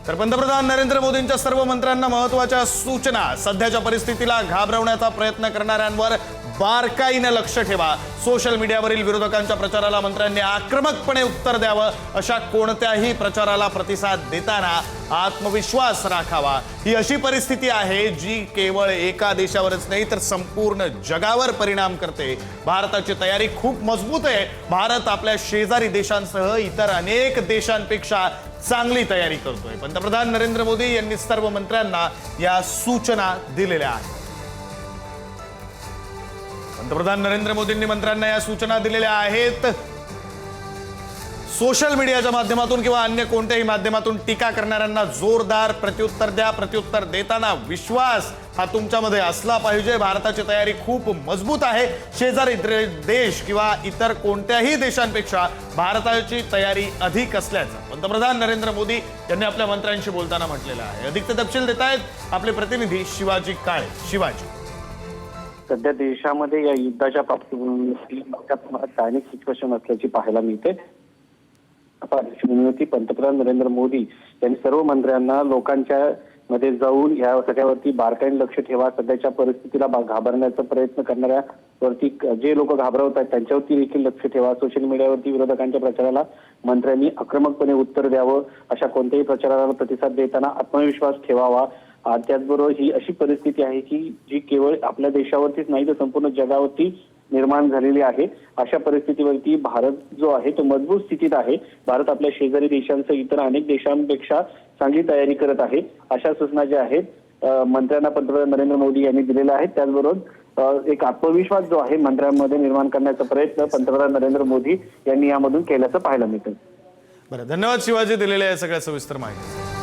तर पंतप्रधान नरेंद्र मोदींच्या सर्व मंत्र्यांना महत्त्वाच्या सूचना। सध्याच्या परिस्थितीला घाबरवण्याचा प्रयत्न करणाऱ्यांवर बारकाईने लक्ष ठेवा। सोशल मीडियावरील विरोधकांच्या प्रचाराला मंत्र्यांनी आक्रमकपणे उत्तर द्यावं। अशा कोणत्याही प्रचाराला प्रतिसाद देताना आत्मविश्वास राखावा। ही अशी परिस्थिती आहे जी केवळ एका देशावरच नाही तर संपूर्ण जगावर परिणाम करते। भारताची तयारी खूप मजबूत आहे। भारत आपल्या शेजारी देशांसह इतर अनेक देशांपेक्षा चांगली तयारी करतोय। पंतप्रधान नरेंद्र मोदी यांनी सर्व मंत्र्यांना या सूचना दिलेल्या आहेत। पंतप्रधान नरेंद्र मोदींनी मंत्र्यांना या सूचना दिलेल्या आहेत। सोशल मीडियाच्या माध्यमातून किंवा अन्य कोणत्याही माध्यमातून टीका करणाऱ्यांना जोरदार प्रत्युत्तर द्या। प्रत्युत्तर देताना विश्वास हा तुमच्यामध्ये असला पाहिजे। भारताची तयारी खूप मजबूत आहे। शेजारी देश किंवा इतर कोणत्याही देशांपेक्षा भारताची तयारी अधिक असल्याचं पंतप्रधान नरेंद्र मोदी यांनी आपल्या मंत्र्यांशी बोलताना म्हटलेलं आहे। अधिकचे तपशील देत आहेत आपले प्रतिनिधी शिवाजी काळे। शिवाजी, सध्या देशामध्ये या युद्धाच्या पार्श्वभूमीवर डायनिक सिच्युएशन असल्याची पाहायला मिळते। पार्श्वभूमीवरती पंतप्रधान नरेंद्र मोदी यांनी सर्व मंत्र्यांना लोकांच्या मध्ये जाऊन या सगळ्यावरती बारकाईने लक्ष ठेवा। सध्याच्या परिस्थितीला घाबरण्याचा प्रयत्न करणाऱ्यावरती जे लोक घाबरवत आहेत त्यांच्यावरती देखील लक्ष ठेवा। सोशल मीडियावरती विरोधकांच्या प्रचाराला मंत्र्यांनी आक्रमकपणे उत्तर द्यावं। अशा कोणत्याही प्रचाराला प्रतिसाद देताना आत्मविश्वास ठेवावा। त्याचबरोबर ही अशी परिस्थिती आहे की जी केवळ आपल्या देशावरतीच नाही तर संपूर्ण जगावरती निर्माण झालेली आहे। अशा परिस्थितीवरती भारत जो आहे तो मजबूत स्थितीत आहे। भारत आपल्या शेजारी देशांसह इतर अनेक देशांपेक्षा चांगली तयारी करत आहे। अशा सूचना ज्या आहेत मंत्र्यांना पंतप्रधान नरेंद्र मोदी यांनी दिलेल्या आहेत। त्याचबरोबर एक आत्मविश्वास जो आहे मंत्र्यांमध्ये निर्माण करण्याचा प्रयत्न पंतप्रधान नरेंद्र मोदी यांनी यामधून केल्याचं पाहायला मिळतं। बरं, धन्यवाद शिवाजी दिलेल्या या सगळ्या सविस्तर माहिती।